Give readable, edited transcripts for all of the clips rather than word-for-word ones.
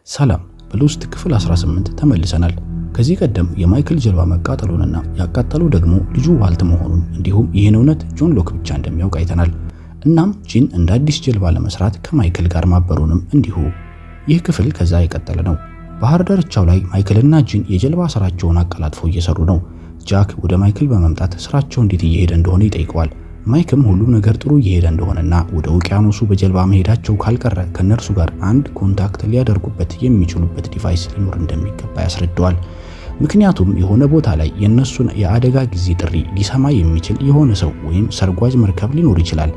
ሰላም በሎስት ክፍል 18 ተመልሰናል። ከዚህ ቀደም የማይክል ጀልባ መቃጠሉንና ያቃጠለው ደግሞ ልጁ ዋልት መሆኑን እንዲሁም ይህን እውነት ጆን ሎክ ብቻ እንደሚያውቅ አይተናል። እናም ጂን እንደ አዲስ ጀልባ ለመስራት ከማይክል ጋር ማበሩንም እንዲሁ። ይህ ክፍል ከዛ የቀጠለ ነው። ባህር ዳርቻው ላይ ማይክልና ጂን የጀልባ ስራቸውን አቀላጥፈው እየሰሩ ነው። ጃክ ወደ ማይክል በመምጣት ስራቸው እንዴት እየሄደ እንደሆነ ይጠይቀዋል። ማይክም ሁሉም ነገር ጥሩ እየሄደ እንደሆነና ወደ ውቅያኖሱ በጀልባ መሄዳቸው ካልቀረ ከነርሱ ጋር አንድ ኮንታክት ሊያደርጉበት የሚችሉበት ዲቫይስ ሊኖር እንደሚገባ ያስረዳዋል። ምክንያቱም የሆነ ቦታ ላይ የነሱን የአደጋ ጊዜ ጥሪ ሊሰማ የሚችል የሆነ ሰው ወይም ሰርጓጅ መርከብ ሊኖር ይችላል።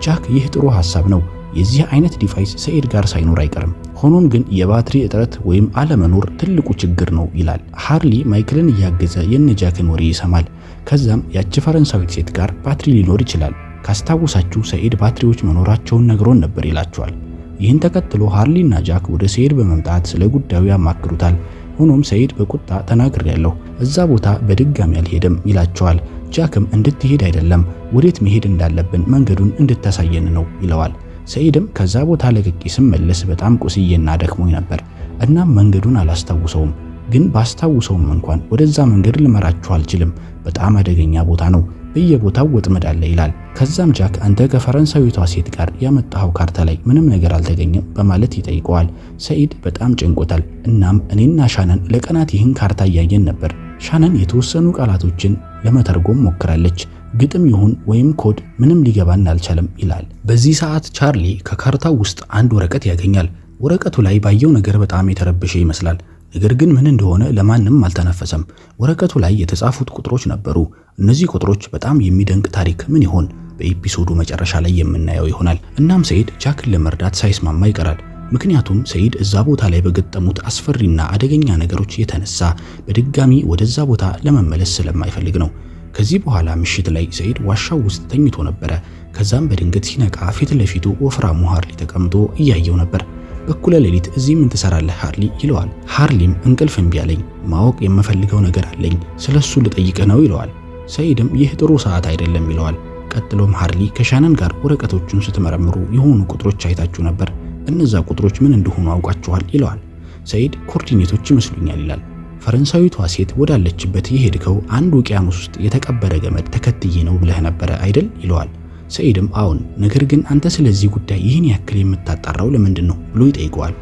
ጃክ ይህ ጥሩ ሐሳብ ነው፣ የዚህ አይነት ዲቫይስ ሰኢድ ጋር ሳይኖር አይቀርም። ሆኖም ግን የባትሪ እጥረት ወይም አለመኖር ትልቁ ችግር ነው ይላል። ሃርሊ ማይክልን እያገዘ የነጃክን ወሬ ይሰማል። ከዛም ያቺ ፈረንሳዊት ሴት ጋር ባትሪ ሊኖር ይችላል፣ ካስታወሳችሁ ሰኢድ ባትሪዎች መኖራቸውን ነግሮን ነበር ይላቸዋል። ይህን ተከትሎ ሃርሊና ጃክ ወደ ሰኢድ በመምጣት ስለ ጉዳዩ ያማክሩታል። ሆኖም ሰኢድ በቁጣ ተናግሬያለሁ፣ እዛ ቦታ በድጋሚ አልሄድም ይላቸዋል። ጃክም እንድትሄድ አይደለም ወዴት መሄድ እንዳለብን መንገዱን እንድታሳየን ነው ይለዋል። ሰኢድም ከዛ ቦታ ለቅቄ ስመለስ በጣም ቁስዬና ደክሞኝ ነበር፣ እናም መንገዱን አላስታውሰውም፣ ግን ባስታውሰውም እንኳን ወደዛ መንገድ ልመራችሁ አልችልም፣ በጣም አደገኛ ቦታ ነው፣ በየቦታው ወጥመድ አለ ይላል። ከዛም ጃክ አንተ ከፈረንሳዊቷ ሴት ጋር ያመጣኸው ካርታ ላይ ምንም ነገር አልተገኘም በማለት ይጠይቀዋል። ሰኢድ በጣም ጨንቆታል። እናም እኔና ሻነን ለቀናት ይህን ካርታ እያየን ነበር። ሻነን የተወሰኑ ቃላቶችን ለመተርጎም ሞክራለች፣ ግጥም ይሁን ወይም ኮድ ምንም ሊገባን አልቻለም ይላል። በዚህ ሰዓት ቻርሊ ከካርታው ውስጥ አንድ ወረቀት ያገኛል። ወረቀቱ ላይ ባየው ነገር በጣም የተረበሸ ይመስላል። ነገር ግን ምን እንደሆነ ለማንም አልተነፈሰም። ወረቀቱ ላይ የተጻፉት ቁጥሮች ነበሩ። እነዚህ ቁጥሮች በጣም የሚደንቅ ታሪክ ምን ይሆን በኤፒሶዱ መጨረሻ ላይ የምናየው ይሆናል። እናም ሰኢድ ጃክን ለመርዳት ሳይስማማ ይቀራል። ምክንያቱም ሰኢድ እዛ ቦታ ላይ በገጠሙት አስፈሪና አደገኛ ነገሮች የተነሳ በድጋሚ ወደዛ ቦታ ለመመለስ ስለማይፈልግ ነው። ከዚህ በኋላ ምሽት ላይ ሰኢድ ዋሻው ውስጥ ተኝቶ ነበረ። ከዛም በድንገት ሲነቃ ፊት ለፊቱ ወፍራሙ ሃርሊ ተቀምጦ እያየው ነበር። በኩለ ሌሊት እዚህ ምን ትሰራለህ ሃርሊ ይለዋል። ሃርሊም እንቅልፍ እምቢ አለኝ፣ ማወቅ የምፈልገው ነገር አለኝ፣ ስለሱ ልጠይቅህ ነው ይለዋል። ሰኢድም ይህ ጥሩ ሰዓት አይደለም ይለዋል። ቀጥሎም ሃርሊ ከሻነን ጋር ወረቀቶቹን ስትመረምሩ የሆኑ ቁጥሮች አይታችሁ ነበር፣ እነዛ ቁጥሮች ምን እንደሆኑ አውቃችኋል ይለዋል። ሰኢድ ኮርዲኔቶች ይመስሉኛል ይላል። ፈረንሳዊቷ ሴት ወዳለችበት የሄድከው አንድ ውቅያኖስ ውስጥ የተቀበረ ገመድ ተከትዬ ነው ብለህ ነበረ አይደል ይለዋል። ሰኢድም አዎን፣ ነገር ግን አንተ ስለዚህ ጉዳይ ይህን ያክል የምታጣራው ለምንድን ነው ብሎ ይጠይቀዋል።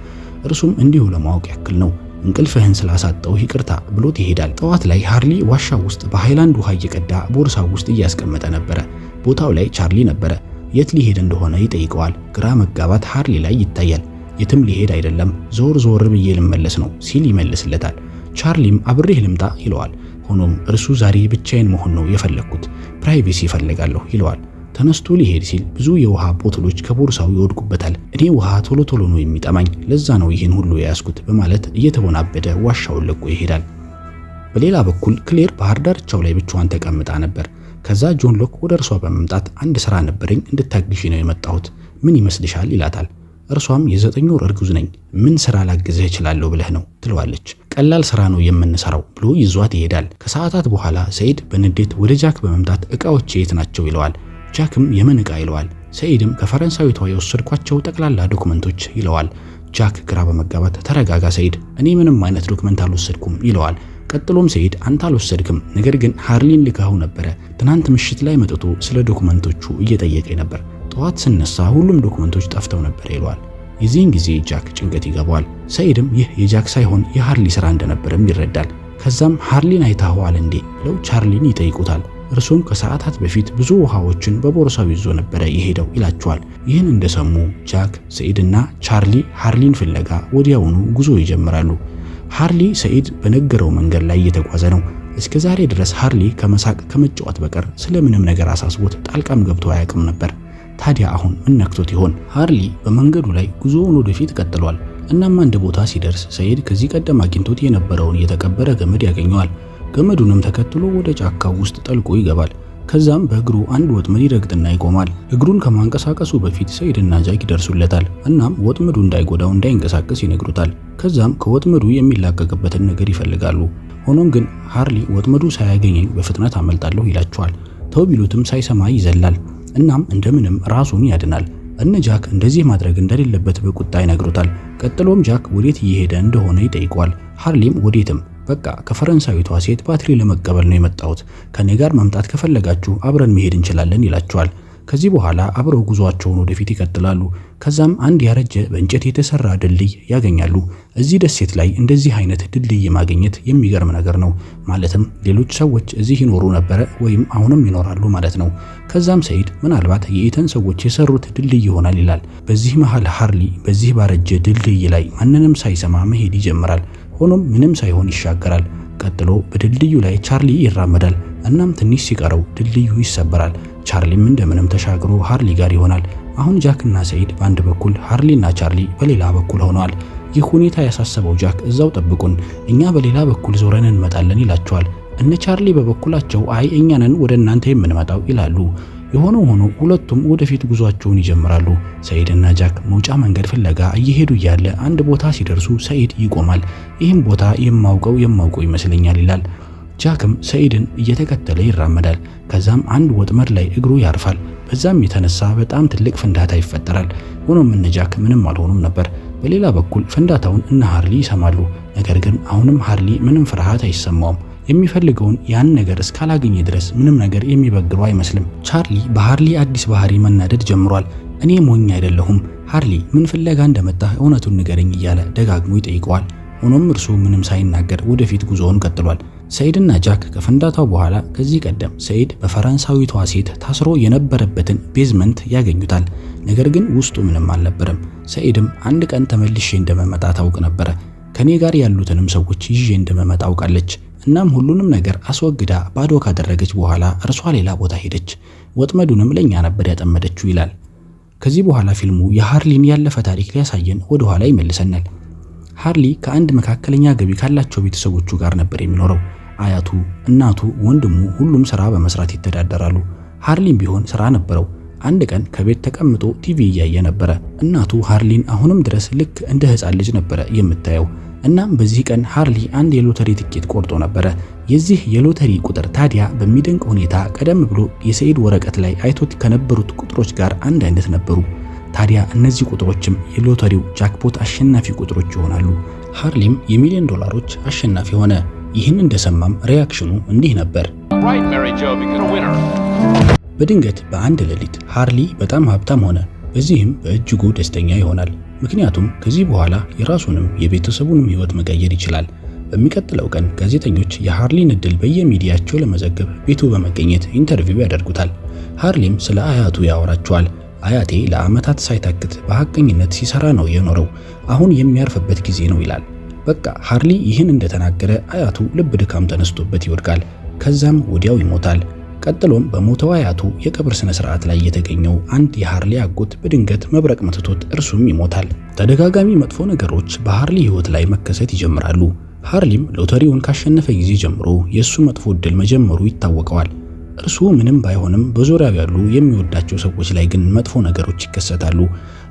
እርሱም እንዲሁ ለማወቅ ያክል ነው፣ እንቅልፍህን ስላሳጠው ይቅርታ ብሎት ይሄዳል። ጠዋት ላይ ሃርሊ ዋሻው ውስጥ በሃይላንድ ውሃ እየቀዳ ቦርሳው ውስጥ እያስቀመጠ ነበረ። ቦታው ላይ ቻርሊ ነበረ። የት ሊሄድ እንደሆነ ይጠይቀዋል። ግራ መጋባት ሃርሊ ላይ ይታያል። የትም ሊሄድ አይደለም፣ ዞር ብዬ ልመለስ ነው ሲል ይመልስለታል። ቻርሊም አብሬህ ልምጣ ይለዋል። ሆኖም እርሱ ዛሬ ብቻዬን መሆን ነው የፈለግኩት፣ ፕራይቬሲ ይፈልጋለሁ ይለዋል። ተነስቶ ሊሄድ ሲል ብዙ የውሃ ቦትሎች ከቦርሳው ይወድቁበታል። እኔ ውሃ ቶሎ ነው የሚጠማኝ፣ ለዛ ነው ይህን ሁሉ የያዝኩት በማለት እየተወናበደ ዋሻውን ለቆ ይሄዳል። በሌላ በኩል ክሌር ባህር ዳርቻው ላይ ብቻዋን ተቀምጣ ነበር። ከዛ ጆን ሎክ ወደ እርሷ በመምጣት አንድ ስራ ነበረኝ እንድታግዢ ነው የመጣሁት፣ ምን ይመስልሻል ይላታል። እርሷም የ9 ወር እርጉዝ ነኝ፣ ምን ስራ ላግዝህ እችላለሁ ብለህ ነው ትለዋለች። ቀላል ስራ ነው የምንሰራው ብሎ ይዟት ይሄዳል። ከሰዓታት በኋላ ሰኢድ በንዴት ወደ ጃክ በመምጣት እቃዎች የት ናቸው ይለዋል። ጃክም የምን እቃ ይለዋል። ሰኢድም ከፈረንሳዊቷ የወሰድኳቸው ጠቅላላ ዶክመንቶች ይለዋል። ጃክ ግራ በመጋባት ተረጋጋ ሰኢድ፣ እኔ ምንም አይነት ዶክመንት አልወሰድኩም ይለዋል። ቀጥሎም ሰኢድ አንተ አልወሰድክም፣ ነገር ግን ሃርሊን ልካው ነበረ፣ ትናንት ምሽት ላይ መጥቶ ስለ ዶክመንቶቹ እየጠየቀኝ ነበር፣ ጠዋት ስነሳ ሁሉም ዶክመንቶች ጠፍተው ነበር ይለዋል። የዚህን ጊዜ ጃክ ጭንቀት ይገባዋል። ሰኢድም ይህ የጃክ ሳይሆን የሃርሊ ስራ እንደነበረም ይረዳል። ከዛም ሃርሊን አይታኸዋል እንዴ ብለው ቻርሊን ይጠይቁታል። እርሱም ከሰዓታት በፊት ብዙ ውሃዎችን በቦርሳው ይዞ ነበረ የሄደው ይላቸዋል። ይህን እንደሰሙ ጃክ፣ ሰኢድና ቻርሊ ሃርሊን ፍለጋ ወዲያውኑ ጉዞ ይጀምራሉ። ሃርሊ ሰኢድ በነገረው መንገድ ላይ እየተጓዘ ነው። እስከ ዛሬ ድረስ ሃርሊ ከመሳቅ ከመጫወት በቀር ስለምንም ነገር አሳስቦት ጣልቃም ገብቶ አያውቅም ነበር። ታዲያ አሁን ምን ነክቶት ይሆን? ሃርሊ በመንገዱ ላይ ጉዞውን ወደፊት ቀጥሏል። እናም አንድ ቦታ ሲደርስ ሰኢድ ከዚህ ቀደም አግኝቶት የነበረውን የተቀበረ ገመድ ያገኘዋል። ገመዱንም ተከትሎ ወደ ጫካው ውስጥ ጠልቆ ይገባል። ከዛም በእግሩ አንድ ወጥመድ ይረግጥና ይቆማል። እግሩን ከማንቀሳቀሱ በፊት ሰኢድና ጃክ ይደርሱለታል። እናም ወጥመዱ እንዳይጎዳው እንዳይንቀሳቀስ ይነግሩታል። ከዛም ከወጥመዱ የሚላቀቅበትን ነገር ይፈልጋሉ። ሆኖም ግን ሃርሊ ወጥመዱ ሳያገኘኝ በፍጥነት አመልጣለሁ ይላቸዋል። ተው ቢሉትም ሳይሰማ ይዘላል። እናም እንደምንም ራሱን ያድናል። እነ ጃክ እንደዚህ ማድረግ እንደሌለበት በቁጣ ይነግሩታል። ቀጥሎም ጃክ ወዴት እየሄደ እንደሆነ ይጠይቀዋል። ሃርሊም ወዴትም፣ በቃ ከፈረንሳዊቷ ሴት ባትሪ ለመቀበል ነው የመጣሁት፣ ከኔ ጋር መምጣት ከፈለጋችሁ አብረን መሄድ እንችላለን ይላቸዋል። ከዚህ በኋላ አብረው ጉዟቸውን ወደፊት ይቀጥላሉ። ከዛም አንድ ያረጀ በእንጨት የተሰራ ድልድይ ያገኛሉ። እዚህ ደሴት ላይ እንደዚህ አይነት ድልድይ ማግኘት የሚገርም ነገር ነው። ማለትም ሌሎች ሰዎች እዚህ ይኖሩ ነበረ ወይም አሁንም ይኖራሉ ማለት ነው። ከዛም ሰይድ ምናልባት የኢተን ሰዎች የሰሩት ድልድይ ይሆናል ይላል። በዚህ መሃል ሃርሊ በዚህ ባረጀ ድልድይ ላይ ማንንም ሳይሰማ መሄድ ይጀምራል። ሆኖም ምንም ሳይሆን ይሻገራል። ቀጥሎ በድልድዩ ላይ ቻርሊ ይራመዳል። እናም ትንሽ ሲቀረው ድልድዩ ይሰበራል። ቻርሊም እንደምንም ተሻግሮ ሃርሊ ጋር ይሆናል። አሁን ጃክና ሰይድ በአንድ በኩል፣ ሃርሊና ቻርሊ በሌላ በኩል ሆነዋል። ይህ ሁኔታ ያሳሰበው ጃክ እዛው ጠብቁን፣ እኛ በሌላ በኩል ዞረን እንመጣለን ይላቸዋል። እነ ቻርሊ በበኩላቸው አይ እኛ ነን ወደ እናንተ የምንመጣው ይላሉ። የሆነው ሆኖ ሁለቱም ወደፊት ጉዟቸውን ይጀምራሉ። ሰይድና ጃክ መውጫ መንገድ ፍለጋ እየሄዱ እያለ አንድ ቦታ ሲደርሱ ሰይድ ይቆማል። ይህም ቦታ የማውቀው ይመስለኛል ይላል። ጃክም ሰይድን እየተከተለ ይራመዳል። ከዛም አንድ ወጥመድ ላይ እግሩ ያርፋል። በዛም የተነሳ በጣም ትልቅ ፍንዳታ ይፈጠራል። ሆኖም እነ ጃክ ምንም አልሆኑም ነበር። በሌላ በኩል ፍንዳታውን እነ ሃርሊ ይሰማሉ። ነገር ግን አሁንም ሃርሊ ምንም ፍርሃት አይሰማውም። የሚፈልገውን ያን ነገር እስካላገኘ ድረስ ምንም ነገር የሚበግረው አይመስልም። ቻርሊ በሃርሊ አዲስ ባህሪ መናደድ ጀምሯል። እኔ ሞኝ አይደለሁም፣ ሃርሊ ምን ፍለጋ እንደመጣህ እውነቱን ንገረኝ እያለ ደጋግሞ ይጠይቀዋል። ሆኖም እርሱ ምንም ሳይናገር ወደፊት ጉዞውን ቀጥሏል። ሰይድና ጃክ ከፍንዳታው በኋላ ከዚህ ቀደም ሰይድ በፈረንሳዊቷ ሴት ታስሮ የነበረበትን ቤዝመንት ያገኙታል። ነገር ግን ውስጡ ምንም አልነበረም። ሰይድም አንድ ቀን ተመልሼ እንደመመጣ ታውቅ ነበረ። ከኔ ጋር ያሉትንም ሰዎች ይዤ እንደመመጣ አውቃለች። እናም ሁሉንም ነገር አስወግዳ ባዶ ካደረገች በኋላ እርሷ ሌላ ቦታ ሄደች። ወጥመዱንም ለኛ ነበር ያጠመደችው ይላል። ከዚህ በኋላ ፊልሙ የሃርሊን ያለፈ ታሪክ ሊያሳየን ወደ ኋላ ይመልሰናል። ሃርሊ ከአንድ መካከለኛ ገቢ ካላቸው ቤተሰቦቹ ጋር ነበር የሚኖረው። አያቱ፣ እናቱ፣ ወንድሙ ሁሉም ስራ በመስራት ይተዳደራሉ። ሃርሊም ቢሆን ስራ ነበረው። አንድ ቀን ከቤት ተቀምጦ ቲቪ እያየ ነበረ። እናቱ ሃርሊን አሁንም ድረስ ልክ እንደ ሕፃን ልጅ ነበረ የምታየው። እናም በዚህ ቀን ሃርሊ አንድ የሎተሪ ትኬት ቆርጦ ነበረ። የዚህ የሎተሪ ቁጥር ታዲያ በሚደንቅ ሁኔታ ቀደም ብሎ የሰይድ ወረቀት ላይ አይቶት ከነበሩት ቁጥሮች ጋር አንድ አይነት ነበሩ። ታዲያ እነዚህ ቁጥሮችም የሎተሪው ጃክፖት አሸናፊ ቁጥሮች ይሆናሉ። ሃርሊም $1,000,000 አሸናፊ ሆነ። ይህን እንደሰማም ሪያክሽኑ እንዲህ ነበር። በድንገት በአንድ ሌሊት ሃርሊ በጣም ሀብታም ሆነ። በዚህም በእጅጉ ደስተኛ ይሆናል። ምክንያቱም ከዚህ በኋላ የራሱንም የቤተሰቡንም ህይወት መቀየር ይችላል። በሚቀጥለው ቀን ጋዜጠኞች የሃርሊን እድል በየሚዲያቸው ለመዘገብ ቤቱ በመገኘት ኢንተርቪው ያደርጉታል። ሃርሊም ስለ አያቱ ያወራቸዋል። አያቴ ለዓመታት ሳይታክት በሐቀኝነት ሲሰራ ነው የኖረው፣ አሁን የሚያርፍበት ጊዜ ነው ይላል። በቃ ሃርሊ ይህን እንደተናገረ አያቱ ልብ ድካም ተነስቶበት ይወድቃል። ከዛም ወዲያው ይሞታል። ቀጥሎም በሞተው አያቱ የቀብር ስነ ስርዓት ላይ የተገኘው አንድ የሃርሊ አጎት በድንገት መብረቅ መትቶት እርሱም ይሞታል። ተደጋጋሚ መጥፎ ነገሮች በሃርሊ ህይወት ላይ መከሰት ይጀምራሉ። ሃርሊም ሎተሪውን ካሸነፈ ጊዜ ጀምሮ የሱ መጥፎ እድል መጀመሩ ይታወቀዋል። እርሱ ምንም ባይሆንም በዙሪያው ያሉ የሚወዳቸው ሰዎች ላይ ግን መጥፎ ነገሮች ይከሰታሉ።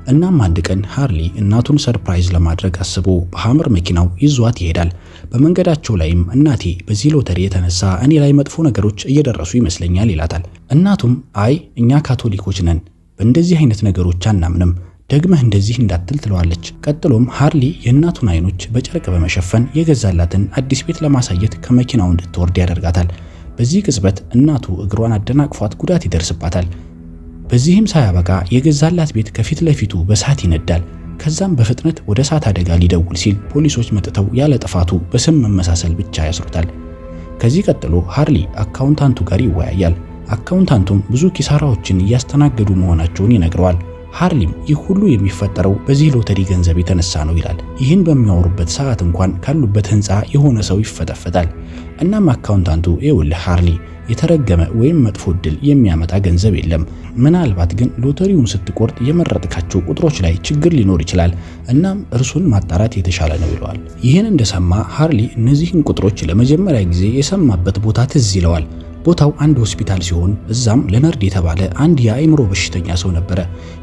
እናም አንድ ቀን ሃርሊ እናቱን ሰርፕራይዝ ለማድረግ አስቦ በሐመር መኪናው ይዟት ይሄዳል። በመንገዳቸው ላይም እናቴ በዚህ ሎተሪ የተነሳ እኔ ላይ መጥፎ ነገሮች እየደረሱ ይመስለኛል ይላታል። እናቱም አይ እኛ ካቶሊኮች ነን፣ በእንደዚህ አይነት ነገሮች አናምንም፣ ደግመህ እንደዚህ እንዳትል ትለዋለች። ቀጥሎም ሃርሊ የእናቱን አይኖች በጨርቅ በመሸፈን የገዛላትን አዲስ ቤት ለማሳየት ከመኪናው እንድትወርድ ያደርጋታል። በዚህ ቅጽበት እናቱ እግሯን አደናቅፏት ጉዳት ይደርስባታል። በዚህም ሳያበቃ የገዛላት ቤት ከፊት ለፊቱ በሳት ይነዳል። ከዛም በፍጥነት ወደ እሳት አደጋ ሊደውል ሲል ፖሊሶች መጥተው ያለ ጥፋቱ በስም መመሳሰል ብቻ ያስሩታል። ከዚህ ቀጥሎ ሃርሊ አካውንታንቱ ጋር ይወያያል። አካውንታንቱም ብዙ ኪሳራዎችን እያስተናገዱ መሆናቸውን ይነግረዋል። ሃርሊም ይህ ሁሉ የሚፈጠረው በዚህ ሎተሪ ገንዘብ የተነሳ ነው ይላል። ይህን በሚያወሩበት ሰዓት እንኳን ካሉበት ህንፃ የሆነ ሰው ይፈጠፈጣል። እናም አካውንታንቱ ይኸውልህ ሃርሊ የተረገመ ወይም መጥፎ እድል የሚያመጣ ገንዘብ የለም፣ ምናልባት ግን ሎተሪውን ስትቆርጥ የመረጥካቸው ቁጥሮች ላይ ችግር ሊኖር ይችላል፣ እናም እርሱን ማጣራት የተሻለ ነው ይለዋል። ይህን እንደሰማ ሃርሊ እነዚህን ቁጥሮች ለመጀመሪያ ጊዜ የሰማበት ቦታ ትዝ ይለዋል። ቦታው አንድ ሆስፒታል ሲሆን እዛም ለነርድ የተባለ አንድ የአእምሮ በሽተኛ ሰው ነበረ።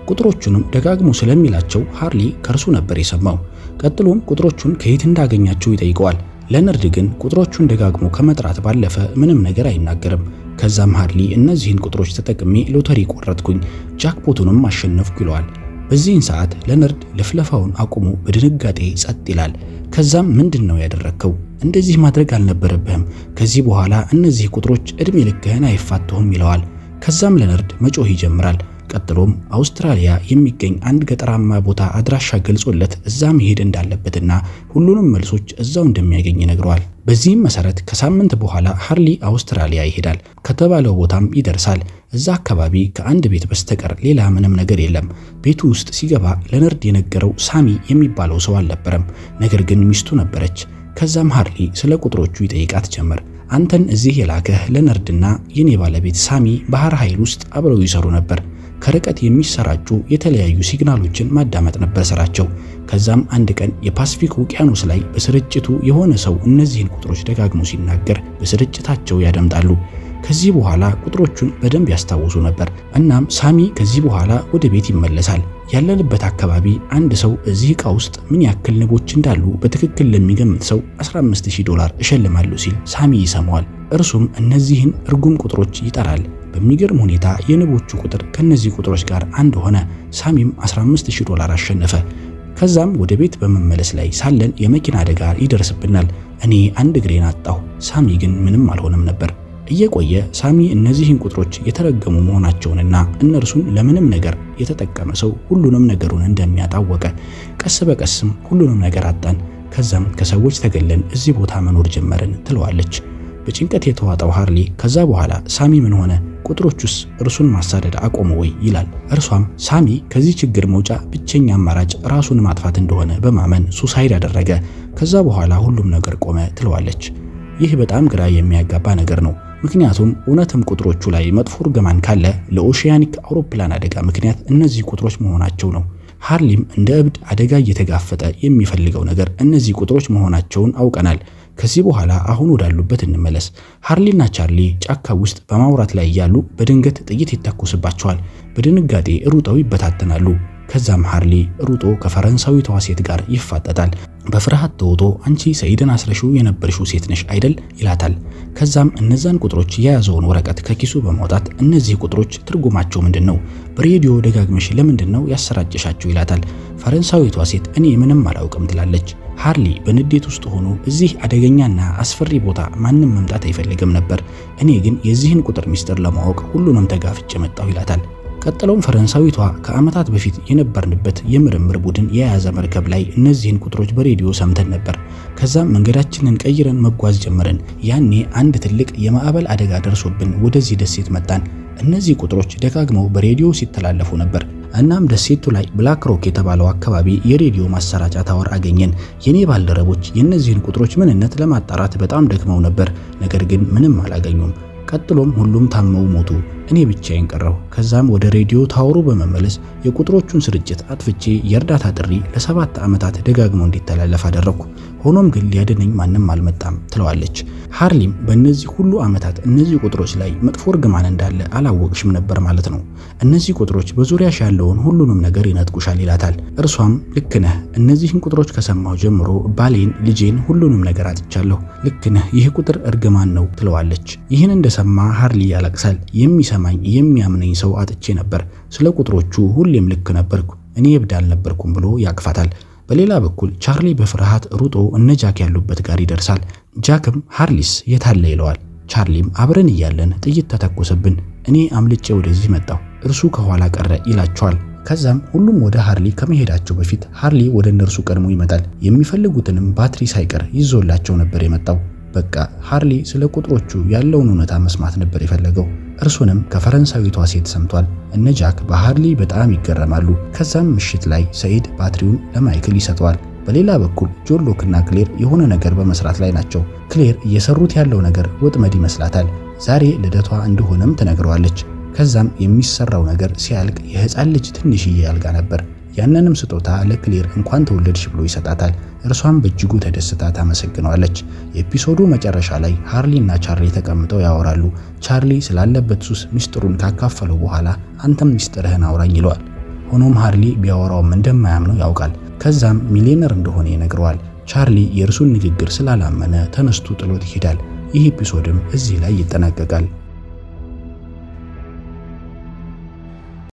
ቁጥሮቹንም ደጋግሞ ስለሚላቸው ሃርሊ ከርሱ ነበር የሰማው። ቀጥሎም ቁጥሮቹን ከየት እንዳገኛቸው ይጠይቀዋል። ለነርድ ግን ቁጥሮቹን ደጋግሞ ከመጥራት ባለፈ ምንም ነገር አይናገርም። ከዛም ሃርሊ እነዚህን ቁጥሮች ተጠቅሜ ሎተሪ ቆረጥኩኝ፣ ጃክፖቱንም አሸነፍኩ ይለዋል። በዚህን ሰዓት ለነርድ ለፍለፋውን አቁሞ በድንጋጤ ጸጥ ይላል። ከዛም ምንድነው ያደረከው? እንደዚህ ማድረግ አልነበረብህም። ከዚህ በኋላ እነዚህ ቁጥሮች እድሜ ልክህን አይፋቱህም ይለዋል። ከዛም ለነርድ መጮህ ይጀምራል። ቀጥሎም አውስትራሊያ የሚገኝ አንድ ገጠራማ ቦታ አድራሻ ገልጾለት እዛ መሄድ እንዳለበትና ሁሉንም መልሶች እዛው እንደሚያገኝ ይነግረዋል። በዚህም መሰረት ከሳምንት በኋላ ሃርሊ አውስትራሊያ ይሄዳል። ከተባለው ቦታም ይደርሳል። እዛ አካባቢ ከአንድ ቤት በስተቀር ሌላ ምንም ነገር የለም። ቤቱ ውስጥ ሲገባ ለነርድ የነገረው ሳሚ የሚባለው ሰው አልነበረም፣ ነገር ግን ሚስቱ ነበረች። ከዛም ሃርሊ ስለ ቁጥሮቹ ይጠይቃት ጀመር። አንተን እዚህ የላከህ ለነርድና የኔ ባለቤት ሳሚ ባህር ኃይል ውስጥ አብረው ይሰሩ ነበር። ከርቀት የሚሰራጩ የተለያዩ ሲግናሎችን ማዳመጥ ነበር ስራቸው። ከዛም አንድ ቀን የፓሲፊክ ውቅያኖስ ላይ በስርጭቱ የሆነ ሰው እነዚህን ቁጥሮች ደጋግሞ ሲናገር በስርጭታቸው ያደምጣሉ። ከዚህ በኋላ ቁጥሮቹን በደንብ ያስታውሱ ነበር። እናም ሳሚ ከዚህ በኋላ ወደ ቤት ይመለሳል። ያለንበት አካባቢ አንድ ሰው እዚህ ዕቃ ውስጥ ምን ያክል ንቦች እንዳሉ በትክክል ለሚገምት ሰው $15000 እሸልማለሁ ሲል ሳሚ ይሰማዋል። እርሱም እነዚህን እርጉም ቁጥሮች ይጠራል። በሚገርም ሁኔታ የንቦቹ ቁጥር ከነዚህ ቁጥሮች ጋር አንድ ሆነ። ሳሚም $15000 አሸነፈ። ከዛም ወደ ቤት በመመለስ ላይ ሳለን የመኪና አደጋ ይደርስብናል። እኔ አንድ እግሬን አጣሁ፣ ሳሚ ግን ምንም አልሆነም ነበር። እየቆየ ሳሚ እነዚህን ቁጥሮች የተረገሙ መሆናቸውንና እነርሱን ለምንም ነገር የተጠቀመ ሰው ሁሉንም ነገሩን እንደሚያጣወቀ፣ ቀስ በቀስም ሁሉንም ነገር አጣን። ከዛም ከሰዎች ተገለን እዚህ ቦታ መኖር ጀመርን ትለዋለች። በጭንቀት የተዋጠው ሃርሊ ከዛ በኋላ ሳሚ ምን ሆነ? ቁጥሮቹስ እርሱን ማሳደድ አቆመ ወይ ይላል። እርሷም ሳሚ ከዚህ ችግር መውጫ ብቸኛ አማራጭ ራሱን ማጥፋት እንደሆነ በማመን ሱሳይድ አደረገ። ከዛ በኋላ ሁሉም ነገር ቆመ ትለዋለች። ይህ በጣም ግራ የሚያጋባ ነገር ነው። ምክንያቱም እውነትም ቁጥሮቹ ላይ መጥፎ እርግማን ካለ ለኦሺያኒክ አውሮፕላን አደጋ ምክንያት እነዚህ ቁጥሮች መሆናቸው ነው። ሃርሊም እንደ እብድ አደጋ እየተጋፈጠ የሚፈልገው ነገር እነዚህ ቁጥሮች መሆናቸውን አውቀናል። ከዚህ በኋላ አሁን ወዳሉበት እንመለስ። ሃርሊና ቻርሊ ጫካ ውስጥ በማውራት ላይ እያሉ በድንገት ጥይት ይተኮስባቸዋል። በድንጋጤ ሩጠው ይበታተናሉ። ከዛም ሃርሊ ሩጦ ከፈረንሳዊቷ ሴት ጋር ይፋጠጣል። በፍርሃት ተውጦ አንቺ ሰይድን አስረሽው የነበርሽው ሴት ነሽ አይደል ይላታል። ከዛም እነዛን ቁጥሮች የያዘውን ወረቀት ከኪሱ በማውጣት እነዚህ ቁጥሮች ትርጉማቸው ምንድነው? በሬዲዮ ደጋግመሽ ለምንድነው ያሰራጨሻቸው? ይላታል። ፈረንሳዊቷ ሴት እኔ ምንም አላውቅም ትላለች። ሃርሊ በንዴት ውስጥ ሆኖ እዚህ አደገኛና አስፈሪ ቦታ ማንም መምጣት አይፈልግም ነበር፣ እኔ ግን የዚህን ቁጥር ሚስጥር ለማወቅ ሁሉንም ተጋፍጬ መጣሁ ይላታል። ቀጥሎም ፈረንሳዊቷ ከዓመታት በፊት የነበርንበት የምርምር ቡድን የያዘ መርከብ ላይ እነዚህን ቁጥሮች በሬዲዮ ሰምተን ነበር። ከዛም መንገዳችንን ቀይረን መጓዝ ጀመርን። ያኔ አንድ ትልቅ የማዕበል አደጋ ደርሶብን ወደዚህ ደሴት መጣን። እነዚህ ቁጥሮች ደጋግመው በሬዲዮ ሲተላለፉ ነበር። እናም ደሴቱ ላይ ብላክ ሮክ የተባለው አካባቢ የሬዲዮ ማሰራጫ ታወር አገኘን። የኔ ባልደረቦች የእነዚህን ቁጥሮች ምንነት ለማጣራት በጣም ደክመው ነበር፣ ነገር ግን ምንም አላገኙም። ቀጥሎም ሁሉም ታመው ሞቱ። እኔ ብቻዬን ቀረሁ። ከዛም ወደ ሬዲዮ ታወሩ በመመለስ የቁጥሮቹን ስርጭት አጥፍቼ የእርዳታ ጥሪ ለ7 ዓመታት ደጋግሞ እንዲተላለፍ አደረኩ። ሆኖም ግን ሊያድነኝ ማንም አልመጣም ትለዋለች። ሃርሊም በእነዚህ ሁሉ ዓመታት እነዚህ ቁጥሮች ላይ መጥፎ እርግማን እንዳለ አላወቅሽም ነበር ማለት ነው። እነዚህ ቁጥሮች በዙሪያሽ ያለውን ሁሉንም ነገር ይነጥቁሻል ይላታል። እርሷም ልክ ነህ፣ እነዚህን ቁጥሮች ከሰማሁ ጀምሮ ባሌን፣ ልጄን፣ ሁሉንም ነገር አጥቻለሁ። ልክ ነህ፣ ይህ ቁጥር እርግማን ነው ትለዋለች። ይህን እንደሰማ ሃርሊ ያለቅሳል። የሚሰማኝ የሚያምነኝ ሰው አጥቼ ነበር። ስለ ቁጥሮቹ ሁሌም ልክ ነበርኩ፣ እኔ እብድ አልነበርኩም ብሎ ያቅፋታል። በሌላ በኩል ቻርሊ በፍርሃት ሩጦ እነ ጃክ ያሉበት ጋር ይደርሳል። ጃክም ሃርሊስ የታለ ይለዋል። ቻርሊም አብረን እያለን ጥይት ተተኮሰብን፣ እኔ አምልጬ ወደዚህ መጣሁ፣ እርሱ ከኋላ ቀረ ይላቸዋል። ከዛም ሁሉም ወደ ሃርሊ ከመሄዳቸው በፊት ሃርሊ ወደ እነርሱ ቀድሞ ይመጣል። የሚፈልጉትንም ባትሪ ሳይቀር ይዞላቸው ነበር የመጣው። በቃ ሃርሊ ስለ ቁጥሮቹ ያለውን እውነታ መስማት ነበር የፈለገው። እርሱንም ከፈረንሳዊቷ ሴት ሰምቷል። እነ ጃክ በሃርሊ በጣም ይገረማሉ። ከዛም ምሽት ላይ ሰይድ ባትሪውን ለማይክል ይሰጠዋል። በሌላ በኩል ጆን ሎክና ክሌር የሆነ ነገር በመስራት ላይ ናቸው። ክሌር እየሰሩት ያለው ነገር ወጥመድ ይመስላታል። ዛሬ ልደቷ እንደሆነም ትነግረዋለች። ከዛም የሚሰራው ነገር ሲያልቅ የህፃን ልጅ ትንሽዬ አልጋ ነበር። ያንንም ስጦታ ለክሌር እንኳን ተወለድሽ ብሎ ይሰጣታል። እርሷም በእጅጉ ተደስታ ታመሰግነዋለች። የኤፒሶዱ መጨረሻ ላይ ሃርሊና ቻርሊ ተቀምጠው ያወራሉ። ቻርሊ ስላለበት ሱስ ሚስጥሩን ካካፈለው በኋላ አንተም ሚስጥርህን አውራኝ ይለዋል። ሆኖም ሃርሊ ቢያወራውም እንደማያምነው ያውቃል። ከዛም ሚሊዮነር እንደሆነ ይነግረዋል። ቻርሊ የእርሱን ንግግር ስላላመነ ተነስቶ ጥሎት ይሄዳል። ይህ ኤፒሶድም እዚህ ላይ ይጠናቀቃል።